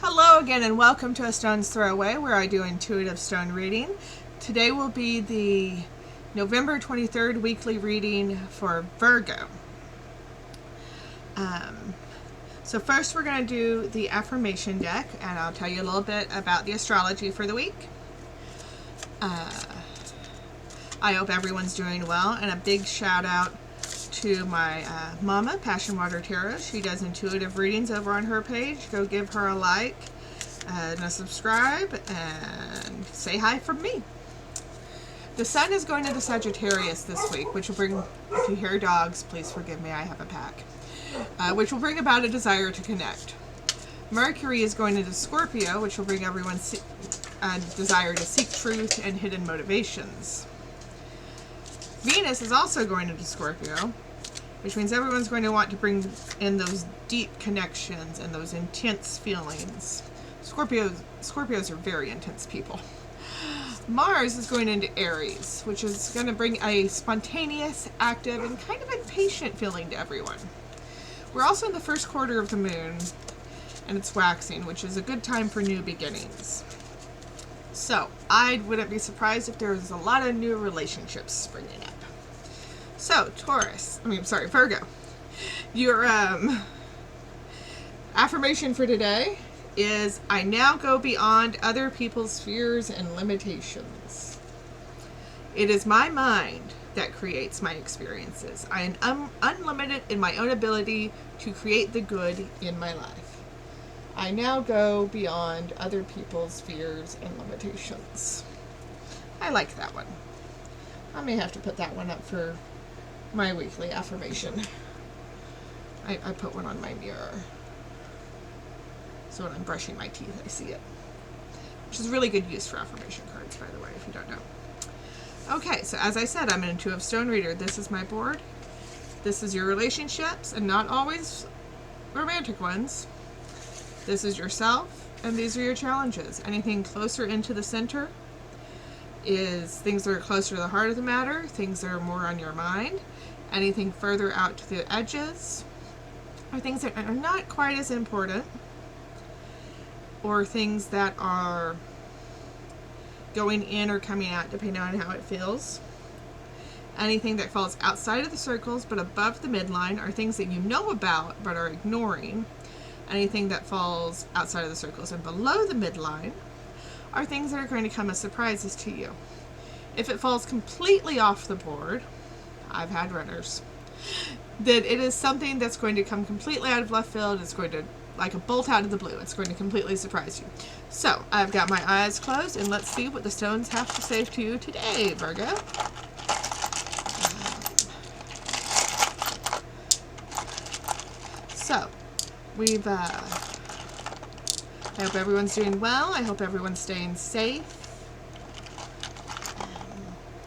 Hello again and welcome to A Stone's Throw Away, where I do intuitive stone reading. Today will be the November 23rd weekly reading for Virgo. So first we're going to do the affirmation deck, and I'll tell you a little bit about the astrology for the week. I hope everyone's doing well, and a big shout out to my mama, Passion Water Tarot. She does intuitive readings over on her page. Go give her a like and a subscribe and say hi from me. The sun is going into Sagittarius this week, which will bring, if you hear dogs, please forgive me, I have a pack, which will bring about a desire to connect. Mercury is going into Scorpio, which will bring everyone a desire to seek truth and hidden motivations. Venus is also going into Scorpio, which means everyone's going to want to bring in those deep connections and those intense feelings. Scorpios are very intense people. Mars is going into Aries, which is going to bring a spontaneous, active, and kind of impatient feeling to everyone. We're also in the first quarter of the moon, and it's waxing, which is a good time for new beginnings. So, I wouldn't be surprised if there was a lot of new relationships springing up. So, Virgo. Your affirmation for today is, I now go beyond other people's fears and limitations. It is my mind that creates my experiences. I am unlimited in my own ability to create the good in my life. I now go beyond other people's fears and limitations. I like that one. I may have to put that one up for my weekly affirmation. I put one on my mirror. So when I'm brushing my teeth, I see it. Which is really good use for affirmation cards, by the way, if you don't know. Okay, so as I said, I'm an intuitive stone reader. This is my board. This is your relationships, and not always romantic ones. This is yourself, and these are your challenges. Anything closer into the center is things that are closer to the heart of the matter, things that are more on your mind. Anything further out to the edges are things that are not quite as important, or things that are going in or coming out depending on how it feels. Anything that falls outside of the circles but above the midline are things that you know about but are ignoring. Anything that falls outside of the circles and below the midline are things that are going to come as surprises to you. If it falls completely off the board, I've had runners, that it is something that's going to come completely out of left field. It's going to, like a bolt out of the blue, it's going to completely surprise you. So, I've got my eyes closed, and let's see what the stones have to say to you today, Virgo. So, I hope everyone's doing well. I hope everyone's staying safe.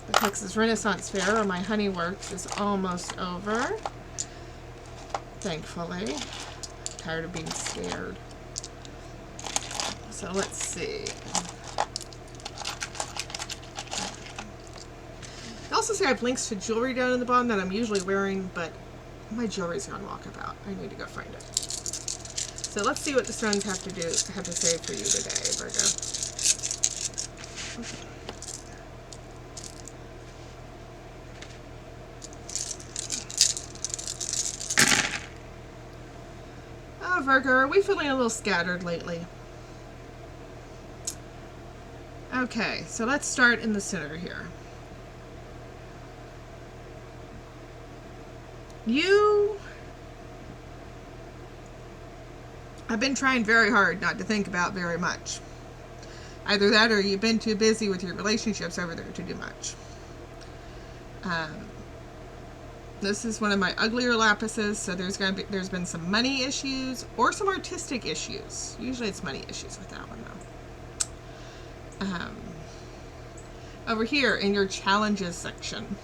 The Texas Renaissance Fair, or my honeyworks, is almost over. Thankfully. I'm tired of being scared. So let's see. I also say I have links to jewelry down in the bottom that I'm usually wearing, but my jewelry's on walkabout. I need to go find it. So let's see what the stones have to say for you today, Virgo. Okay. Oh, Virgo, are we feeling a little scattered lately? Okay, so let's start in the center here. I've been trying very hard not to think about very much. Either that or you've been too busy with your relationships over there to do much. This is one of my uglier lapises, so there's been some money issues or some artistic issues. Usually it's money issues with that one though. Over here in your challenges section,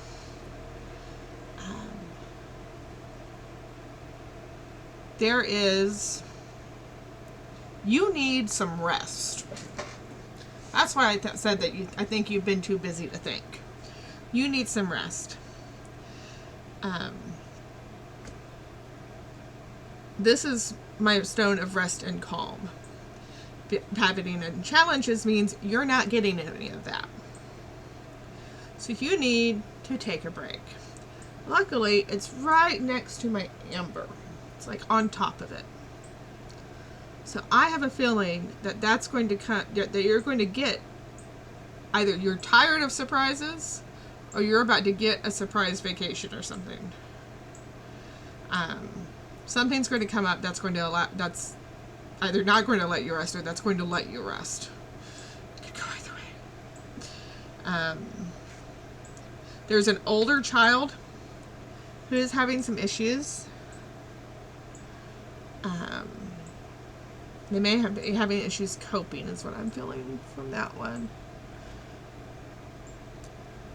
there is, you need some rest. That's why I said that I think you've been too busy to think. You need some rest. This is my stone of rest and calm. having challenges means you're not getting any of that. So you need to take a break. Luckily, it's right next to my amber. It's like on top of it. So I have a feeling that that's going to come, that you're going to get, either you're tired of surprises or you're about to get a surprise vacation or something. Something's going to come up that's going to allow, that's either not going to let you rest or that's going to let you rest. It could go either way. There's an older child who is having some issues. They may be having issues coping, is what I'm feeling from that one.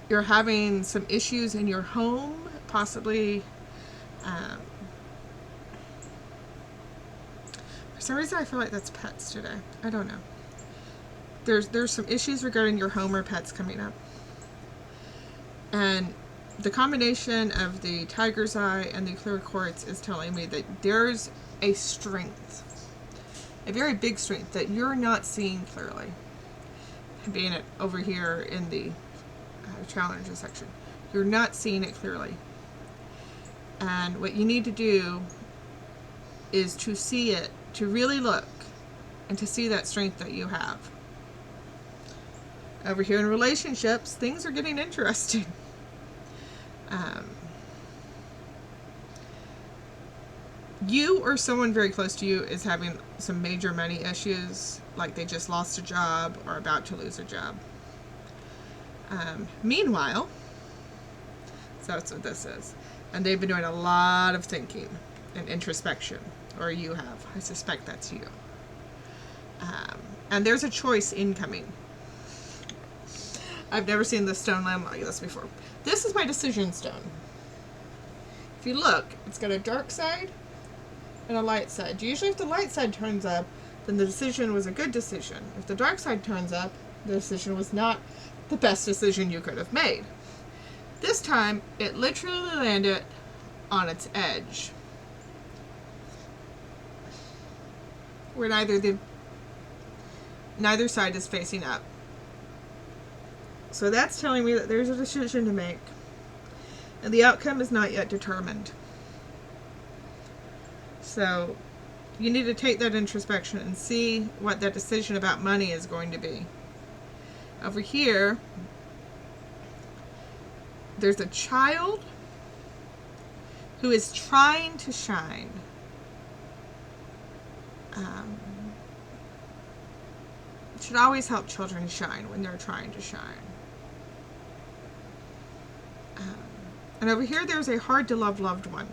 You're having some issues in your home, possibly. For some reason, I feel like that's pets today. I don't know. There's some issues regarding your home or pets coming up. And the combination of the tiger's eye and the clear quartz is telling me that there's a strength, a very big strength that you're not seeing clearly. Being it over here in the challenges section, you're not seeing it clearly. And what you need to do is to see it, to really look, and to see that strength that you have. Over here in relationships, things are getting interesting. You or someone very close to you is having some major money issues, like they just lost a job or about to lose a job. Meanwhile, so that's what this is. And they've been doing a lot of thinking and introspection, or you have. I suspect that's you. And there's a choice incoming. I've never seen this stone land like this before. This is my decision stone. If you look, it's got a dark side and a light side. Usually if the light side turns up, then the decision was a good decision. If the dark side turns up, the decision was not the best decision you could have made. This time, it literally landed on its edge, where neither side is facing up. So that's telling me that there's a decision to make, and the outcome is not yet determined. So you need to take that introspection and see what that decision about money is going to be. Over here, there's a child who is trying to shine. It should always help children shine when they're trying to shine. And over here, there's a hard-to-love loved one.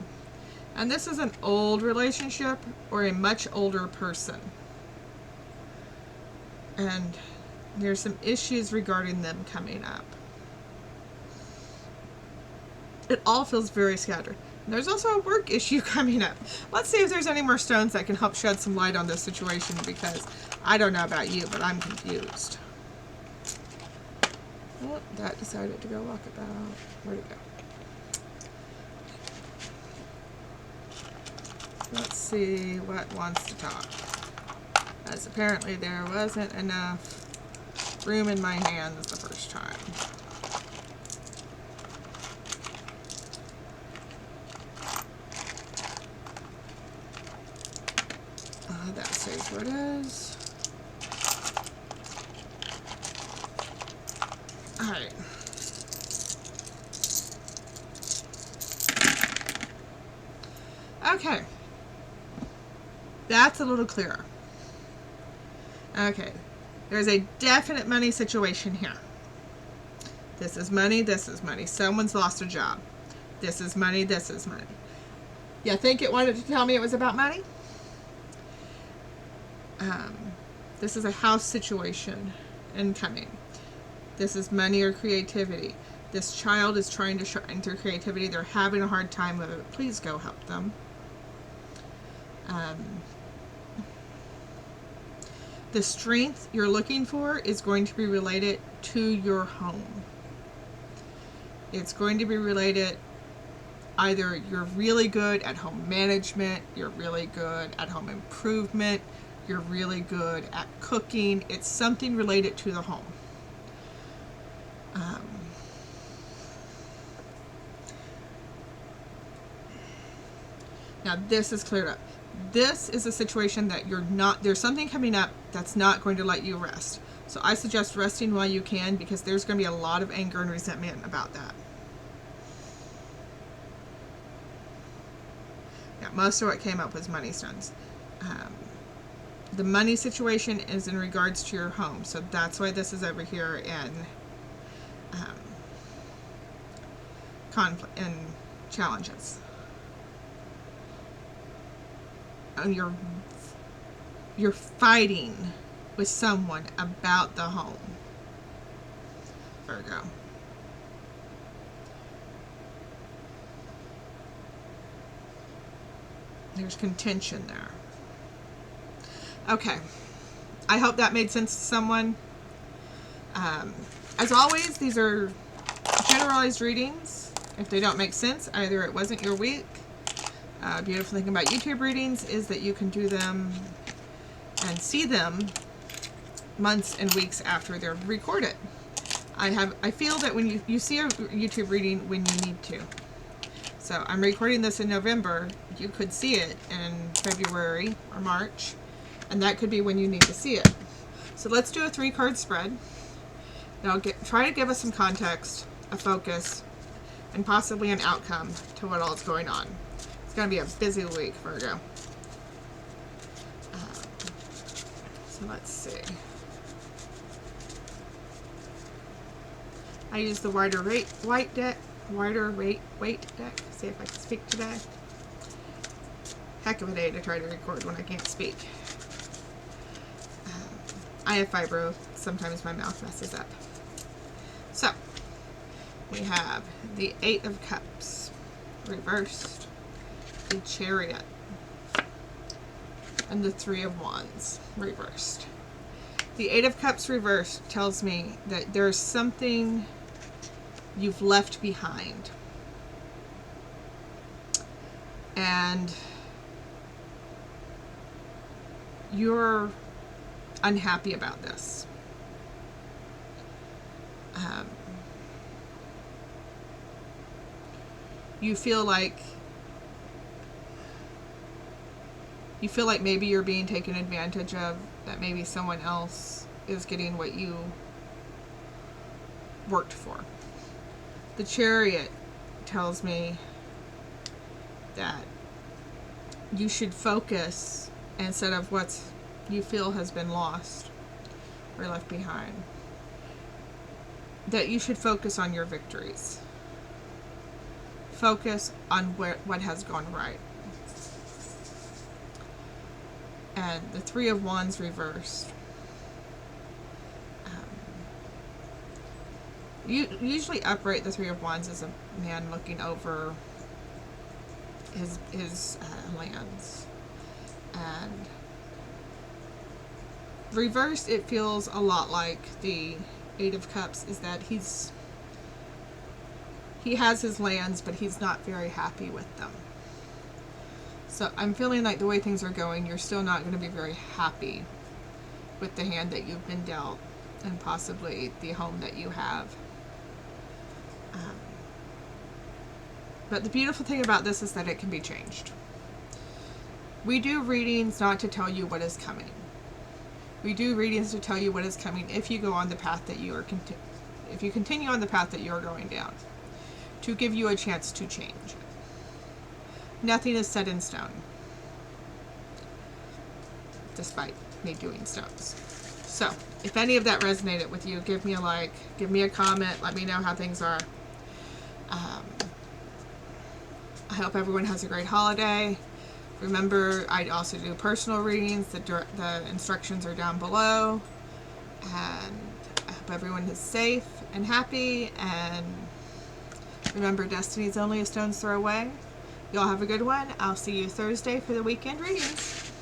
And this is an old relationship or a much older person. And there's some issues regarding them coming up. It all feels very scattered. And there's also a work issue coming up. Let's see if there's any more stones that can help shed some light on this situation, because I don't know about you, but I'm confused. Oh, that decided to go walk about. Where'd it go? Let's see what wants to talk. As apparently there wasn't enough room in my hands the first time. That says what it is. Alright. Okay. That's a little clearer. Okay. There's a definite money situation here. This is money, this is money. Someone's lost a job. This is money, this is money. You think it wanted to tell me it was about money? This is a house situation incoming. This is money or creativity. This child is trying to shine through creativity. They're having a hard time with it. Please go help them. The strength you're looking for is going to be related to your home. It's going to be related, either you're really good at home management, you're really good at home improvement, You're really good at cooking. It's something related to the home. Now this is cleared up. This is a situation that you're not, there's something coming up that's not going to let you rest. So I suggest resting while you can, because there's going to be a lot of anger and resentment about that. Yeah, most of what came up was money stones. The money situation is in regards to your home, so that's why this is over here in conflict and challenges. And you're fighting with someone about the home, Virgo. There's contention there. Okay, I hope that made sense to someone. As always, these are generalized readings. If they don't make sense, either it wasn't your week. Beautiful thing about YouTube readings is that you can do them and see them months and weeks after they're recorded. I feel that when you see a YouTube reading when you need to. So I'm recording this in November. You could see it in February or March, and that could be when you need to see it. So let's do a 3-card spread. Now try to give us some context, a focus, and possibly an outcome to what all is going on. It's going to be a busy week, Virgo. So let's see. I use the wider weight deck. See if I can speak today. Heck of a day to try to record when I can't speak. I have fibro. Sometimes my mouth messes up. So, we have the 8 of Cups reversed, the Chariot, and the 3 of Wands reversed. The 8 of Cups reversed tells me that there's something you've left behind. And you're unhappy about this. You feel like maybe you're being taken advantage of, that maybe someone else is getting what you worked for. The Chariot tells me that you should focus, instead of what you feel has been lost or left behind, that you should focus on your victories. Focus on what has gone right. And the 3 of Wands reversed. Usually upright, the 3 of Wands is a man looking over his lands. And reversed, it feels a lot like the 8 of Cups, is that he has his lands, but he's not very happy with them. So I'm feeling like the way things are going, you're still not going to be very happy with the hand that you've been dealt, and possibly the home that you have. But the beautiful thing about this is that it can be changed. We do readings not to tell you what is coming. We do readings to tell you what is coming if you go on the path that you are if you continue on the path that you are going down, to give you a chance to change. Nothing is set in stone, despite me doing stones. So, if any of that resonated with you, give me a like, give me a comment, let me know how things are. I hope everyone has a great holiday. Remember, I also do personal readings. The instructions are down below. And I hope everyone is safe and happy. And remember, destiny is only a stone's throw away. Y'all have a good one. I'll see you Thursday for the weekend readings.